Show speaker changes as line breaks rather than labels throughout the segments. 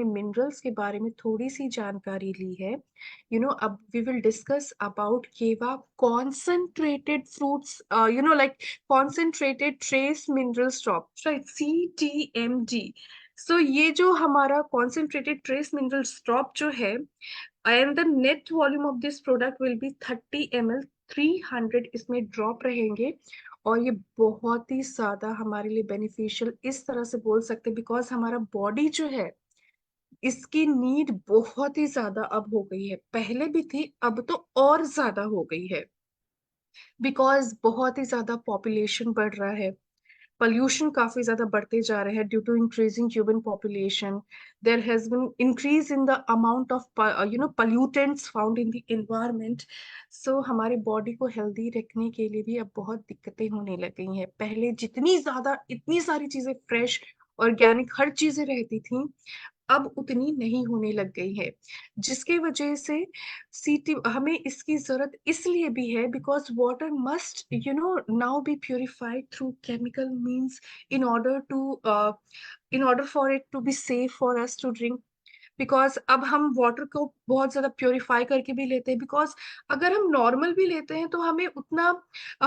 Minerals के बारे में थोड़ी सी जानकारी ली है। अब वी विल डिस्कस अबाउट केवा concentrated fruits, like concentrated trace mineral stop, right, CTMD। सो ये जो हमारा कॉन्सेंट्रेटेड ट्रेस मिनरल स्टॉप जो है, and the net volume of this product will be 30 ml, 300 इसमें ड्रॉप रहेंगे। और ये बहुत ही ज्यादा हमारे लिए बेनिफिशियल इस तरह से बोल सकते हैं, बिकॉज हमारा बॉडी जो है इसकी नीड बहुत ही ज्यादा अब हो गई है। पहले भी थी, अब तो और ज्यादा हो गई है, बिकॉज बहुत ही ज्यादा पॉपुलेशन बढ़ रहा है। pollution काफी ज्यादा बढ़ते जा रहे हैं due to increasing human population. There has been increase in the amount of pollutants found in the environment. So हमारे बॉडी को हेल्दी रखने के लिए भी अब बहुत दिक्कतें होने लग गई हैं। पहले जितनी ज्यादा इतनी सारी चीजें फ्रेश, ऑर्गेनिक हर चीजें रहती थी, अब उतनी नहीं होने लग गई है, जिसकी वजह से सीटी हमें इसकी जरूरत इसलिए भी है, because water must now be purified through chemical means, in order to in order for it to be safe for us to drink. Because अब हम वाटर को बहुत ज्यादा प्योरीफाई करके भी लेते हैं, बिकॉज अगर हम नॉर्मल भी लेते हैं तो हमें उतना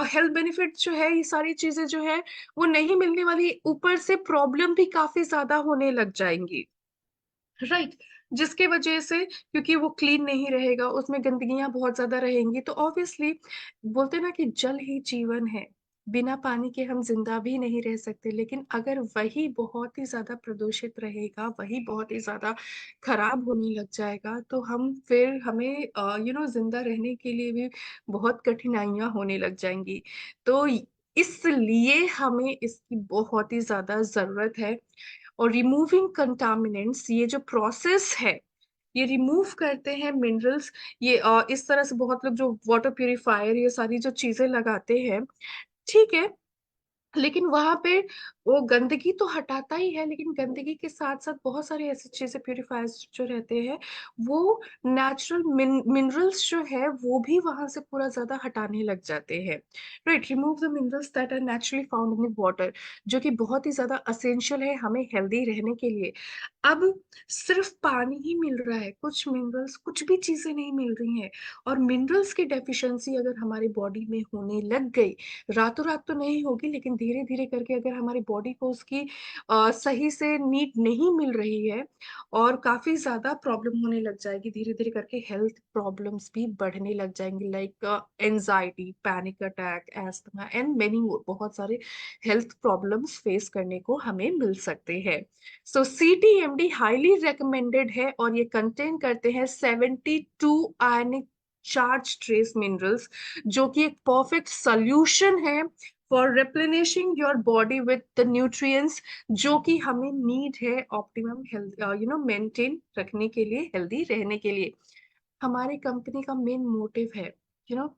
हेल्थ बेनिफिट जो है, ये सारी चीजें जो है वो नहीं मिलने वाली, ऊपर से प्रॉब्लम भी काफी ज्यादा होने लग जाएंगी, राइट। जिसके वजह से, क्योंकि वो क्लीन नहीं रहेगा, उसमें गंदगियां बहुत ज्यादा रहेंगी, तो ऑब्वियसली बोलते हैं ना कि जल ही जीवन है, बिना पानी के हम जिंदा भी नहीं रह सकते। लेकिन अगर वही बहुत ही ज्यादा प्रदूषित रहेगा, वही बहुत ही ज्यादा खराब होने लग जाएगा, तो हम फिर हमें जिंदा रहने के लिए भी बहुत कठिनाइयां होने लग जाएंगी। तो इसलिए हमें इसकी बहुत ही ज्यादा जरूरत है। और रिमूविंग कंटामिनेंट्स, ये जो प्रोसेस है, ये रिमूव करते हैं मिनरल्स। ये इस तरह से बहुत लोग जो वाटर प्यूरिफायर ये सारी जो चीजें लगाते हैं, ठीक है, लेकिन वहां पे वो गंदगी तो हटाता ही है, लेकिन गंदगी के साथ साथ बहुत सारी ऐसी चीजें, प्यूरिफायर्स जो रहते हैं, वो नेचुरल मिनरल्स जो है वो भी वहां से पूरा ज्यादा हटाने लग जाते हैं, right. Remove the minerals that are naturally found in the water, जो कि बहुत ही ज्यादा असेंशियल है हमें हेल्दी रहने के लिए। अब सिर्फ पानी ही मिल रहा है, कुछ मिनरल्स, कुछ भी चीजें नहीं मिल रही हैं। और मिनरल्स की डेफिशिएंसी अगर हमारी बॉडी में होने लग गई, रातों रात तो नहीं होगी, लेकिन धीरे धीरे करके अगर हमारी बॉडी को उसकी सही से नीड नहीं मिल रही है, और काफी ज्यादा प्रॉब्लम होने लग जाएगी, धीरे धीरे करके हेल्थ प्रॉब्लम्स भी बढ़ने लग जाएंगी, like anxiety, panic attack, asthma and many more, बहुत सारे हेल्थ प्रॉब्लम्स फेस करने को हमें मिल सकते हैं। सो CTMD हाईली रिकमेंडेड है, और ये कंटेन करते हैं 72 आयनिक चार्ज ट्रेस मिनरल्स, जो कि एक परफेक्ट सोल्यूशन है for replenishing your body with the nutrients, जो कि हमें नीड है ऑप्टिमम हेल्थ मेंटेन रखने के लिए, हेल्दी रहने के लिए। हमारी कंपनी का मेन मोटिव है, you know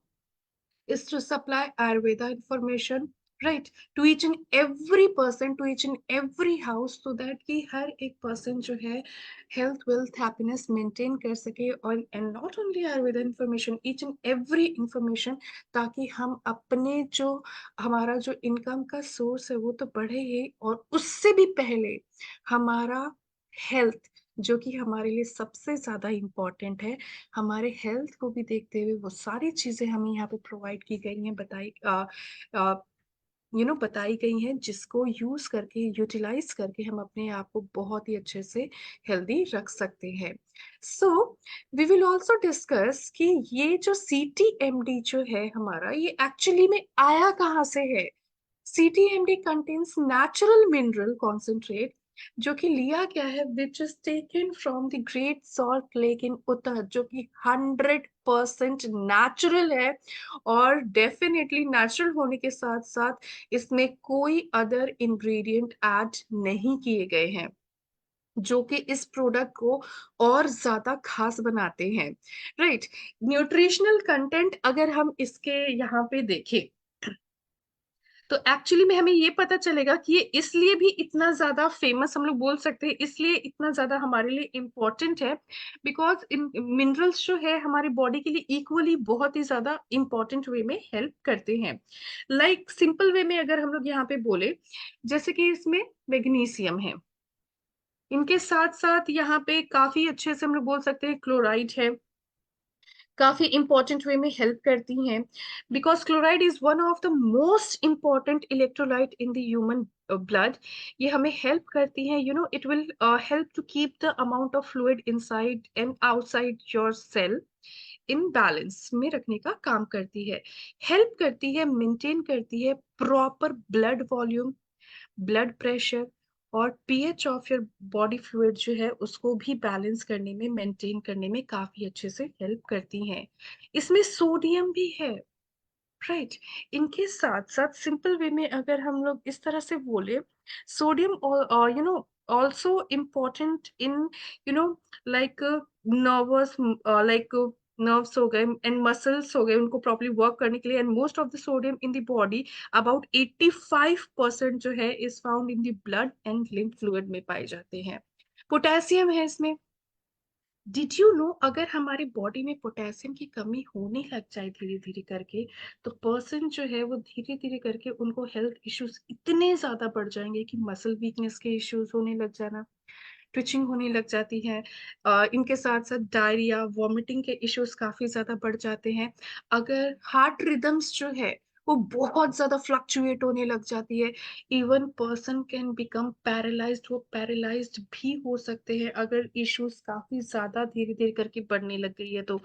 is to supply Ayurveda information, right, to each and every person, to each and every house, so that कि हर एक person जो है health, wealth, happiness maintain कर सके, और and not only Ayurveda information, each and every information, ताकि हम अपने जो हमारा जो इनकम का सोर्स है वो तो बढ़े ही, और उससे भी पहले हमारा हेल्थ, जो कि हमारे लिए सबसे ज्यादा इम्पोर्टेंट है, हमारे हेल्थ को भी देखते हुए वो सारी चीजें हमें यहाँ पे प्रोवाइड की गई हैं, बताई गई हैं, जिसको यूज करके, यूटिलाइज करके हम अपने आप को बहुत ही अच्छे से हेल्दी रख सकते हैं। So we will also discuss कि ये जो CTMD जो है हमारा, ये एक्चुअली में आया कहाँ से है। CTMD contains natural mineral concentrate, जो कि लिया क्या है, which is taken from the great salt lake in Utah, जो कि 100% नेचुरल है। और डेफिनेटली नेचुरल होने के साथ साथ इसमें कोई अदर इंग्रेडिएंट ऐड नहीं किए गए हैं, जो कि इस प्रोडक्ट को और ज्यादा खास बनाते हैं, राइट। न्यूट्रिशनल कंटेंट अगर हम इसके यहाँ पे देखें, तो एक्चुअली में हमें ये पता चलेगा कि ये इसलिए भी इतना ज्यादा फेमस हम लोग बोल सकते हैं, इसलिए इतना ज्यादा हमारे लिए इम्पोर्टेंट है, बिकॉज इन मिनरल्स जो है हमारे बॉडी के लिए इक्वली बहुत ही ज्यादा इंपॉर्टेंट वे में हेल्प करते हैं। लाइक सिंपल वे में अगर हम लोग यहाँ पे बोले, जैसे कि इसमें मैग्नीशियम है, इनके साथ साथ यहाँ पे काफी अच्छे से हम लोग बोल सकते हैं क्लोराइड है, काफी इंपॉर्टेंट वे में हेल्प करती हैं, because chloride is one of the most important electrolyte in the human blood. ये हमें हेल्प करती हैं, it will help to keep the amount of fluid inside and outside your cell in balance में रखने का काम करती है, हेल्प करती है, मेंटेन करती है proper blood volume, blood pressure और pH of your body fluid जो है उसको भी बैलेंस करने में, मेंटेन करने में काफी अच्छे से हेल्प करती हैं। इसमें सोडियम भी है, राइट। इनके साथ साथ सिंपल वे में अगर हम लोग इस तरह से बोले, sodium also important in like nervous, like nerves हो गए एंड मसल्स हो गए, उनको प्रॉपर्ली वर्क करने के लिए। And most of the sodium in the body, about 85% जो है is found in the blood and lymph fluid में पाए जाते हैं। पोटेशियम है इसमें। डिड यू नो, अगर हमारी बॉडी में पोटेशियम की कमी होने लग जाए धीरे धीरे करके, तो पर्सन जो है वो धीरे धीरे करके उनको हेल्थ इश्यूज इतने ज्यादा बढ़ जाएंगे कि मसल वीकनेस के इश्यूज होने लग जाना, ट्विचिंग होने लग जाती है। इनके साथ साथ डायरिया, वॉमिटिंग के इश्यूज काफी ज्यादा बढ़ जाते हैं। अगर हार्ट रिदम्स जो है वो बहुत ज्यादा फ्लक्चुएट होने लग जाती है, even person can become paralysed, वो पैरालाइज्ड भी हो सकते हैं अगर इश्यूज काफी ज्यादा धीरे धीरे करके बढ़ने लग गई है तो।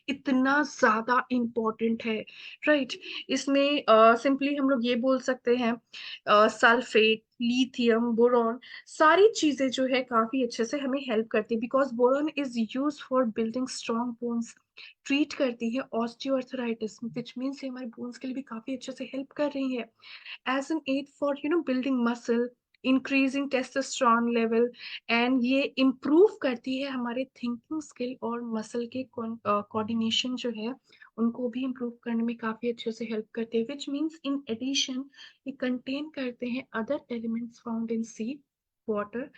इतना ज्यादा इम्पोर्टेंट है, राइट। इसमें सिंपली हम लोग ये बोल सकते हैं, सल्फेट, लिथियम, बोरॉन, सारी चीजें जो है काफी अच्छे से हमें हेल्प करती है, because boron is use for building strong bones, treat करती है ऑस्टियोआर्थराइटिस, विच मीन्स ये हमारे बोन्स के लिए भी काफी अच्छे से हेल्प कर रही है। As an aid for building muscle, increasing testosterone level, and ये इम्प्रूव करती है हमारे थिंकिंग स्किल और मसल के कोऑर्डिनेशन जो है उनको भी इम्प्रूव करने में काफी अच्छे से हेल्प करते हैं, विच मीन्स इन एडिशन ये कंटेन करते हैं other elements found in sea water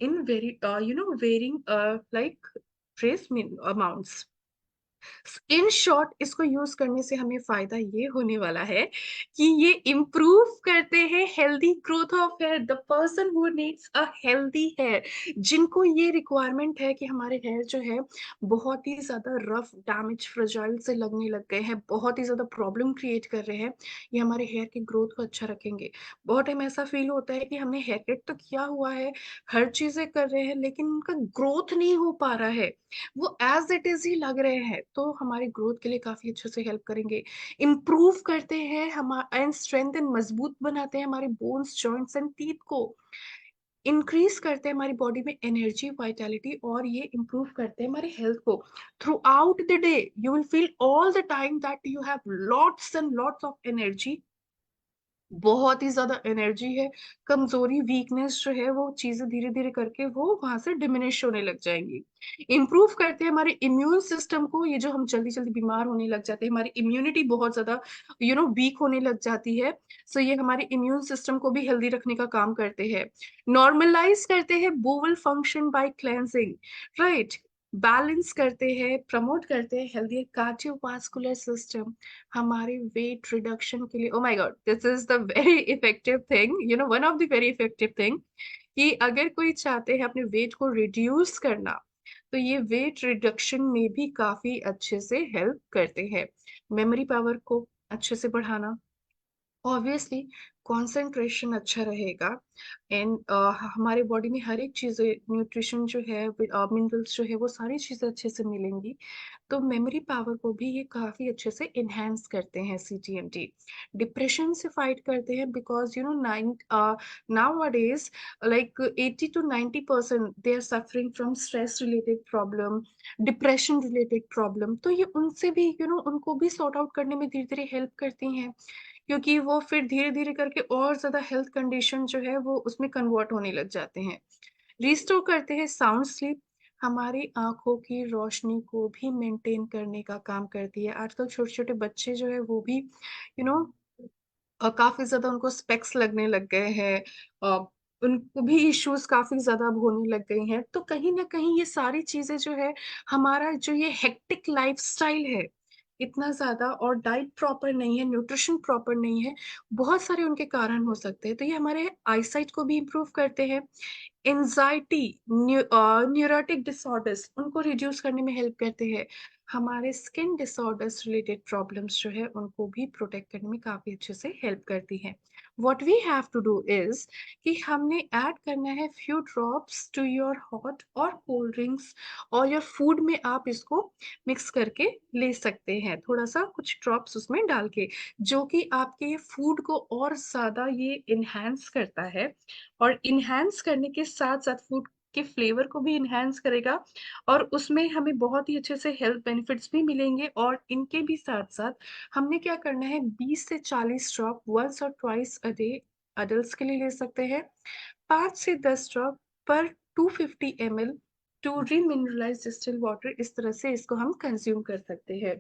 in very varying like trace amounts। In short इसको यूज करने से हमें फायदा ये होने वाला है कि ये इम्प्रूव करते हैं healthy growth of hair. The person who needs a healthy hair, जिनको ये रिक्वायरमेंट है कि हमारे हेयर जो है बहुत ही ज्यादा रफ, डैमेज, फ्रेजाइल से लगने लग गए हैं, बहुत ही ज्यादा प्रॉब्लम क्रिएट कर रहे हैं, ये हमारे हेयर की ग्रोथ को अच्छा रखेंगे। बहुत टाइम ऐसा फील होता है कि हमने हेयर कट तो किया हुआ है, हर चीजें कर रहे हैं, लेकिन उनका ग्रोथ नहीं हो पा रहा है, वो एज इट इज ही लग रहे हैं। तो हमारी ग्रोथ के लिए काफी अच्छे से हेल्प करेंगे, इम्प्रूव करते हैं हम एंड स्ट्रेंथ एंड मजबूत बनाते हैं हमारे बोन्स, जॉइंट्स एंड टीथ को, इंक्रीज करते हैं हमारी बॉडी में एनर्जी, वाइटैलिटी, और ये इम्प्रूव करते हैं हमारे हेल्थ को। Through out the day you will feel all the time that you have lots and lots of energy, बहुत ही ज्यादा एनर्जी है। कमजोरी, वीकनेस जो है वो चीजें धीरे धीरे करके वो वहां से डिमिनिश होने लग जाएंगी। इम्प्रूव करते हैं हमारे इम्यून सिस्टम को, ये जो हम जल्दी जल्दी बीमार होने लग जाते हैं, हमारी इम्यूनिटी बहुत ज्यादा वीक होने लग जाती है, सो ये हमारे इम्यून सिस्टम को भी हेल्दी रखने का काम करते हैं। नॉर्मलाइज करते हैं bowel function by cleansing, right. Balance करते हैं, प्रमोट करते हैं हेल्दी कार्डियोवास्कुलर सिस्टम, हमारे वेट रिडक्शन के लिए। Oh my God, this is the very effective thing, one of the very effective thing, कि अगर कोई चाहते हैं अपने वेट को रिड्यूस करना, तो ये वेट रिडक्शन में भी काफी अच्छे से हेल्प करते हैं। मेमोरी पावर को अच्छे से बढ़ाना, ऑब्वियसली कंसंट्रेशन अच्छा रहेगा, एंड हमारे बॉडी में हर एक चीजें, न्यूट्रिशन जो है, मिनरल्स जो है, वो सारी चीजें अच्छे से मिलेंगी। तो मेमोरी पावर को भी ये काफी अच्छे से इनहेंस करते हैं सीटीएमटी। डिप्रेशन से फाइट करते हैं, because nine nowadays like 80 to 90% they are suffering from stress related problem, depression related problem. तो ये उनसे भी उनको भी सॉर्ट आउट करने में धीरे धीरे हेल्प करती हैं, क्योंकि वो फिर धीरे धीरे करके और ज्यादा हेल्थ कंडीशन जो है वो उसमें कन्वर्ट होने लग जाते हैं। रिस्टोर करते हैं साउंड स्लीप, हमारी आंखों की रोशनी को भी मेंटेन करने का काम करती है। आजकल छोटे छोटे बच्चे जो है वो भी यू नो काफी ज्यादा उनको स्पेक्स लगने लग गए हैं, अ, उनको भी इश्यूज काफी ज्यादा अब होने लग गई हैं। तो कहीं ना कहीं ये सारी चीजें जो है, हमारा जो ये हेक्टिक लाइफस्टाइल है इतना ज्यादा, और डाइट प्रॉपर नहीं है, न्यूट्रिशन प्रॉपर नहीं है, बहुत सारे उनके कारण हो सकते हैं। तो ये हमारे आईसाइट को भी इम्प्रूव करते हैं, एंजाइटी, न्यूरोटिक डिसऑर्डर्स उनको रिड्यूस करने में हेल्प करते हैं। हमारे स्किन डिसऑर्डर्स रिलेटेड प्रॉब्लम्स जो है उनको भी प्रोटेक्ट करने में काफी अच्छे से हेल्प करती हैं। What we have to do is कि हमने ऐड करना है few drops to your hot और कोल्ड ड्रिंक्स, और योर फूड में आप इसको मिक्स करके ले सकते हैं, थोड़ा सा कुछ ड्रॉप्स उसमें डाल के, जो कि आपके फूड को और ज्यादा ये इनहेंस करता है, और इन्हांस करने के साथ-साथ फूड के फ्लेवर को भी इन्हांस करेगा, और उसमें हमें बहुत ही अच्छे से हेल्थ बेनिफिट्स भी मिलेंगे। और इनके भी साथ-साथ हमने क्या करना है, 20 से 40 ड्रॉप वन्स और ट्वाइस अ डे एडल्ट्स के लिए ले सकते हैं। 5 से 10 ड्रॉप पर 250 ml टू रीमिनरलाइज डिस्टिल्ड वाटर, इस तरह से इसको हम कंज्यूम कर सकते हैं।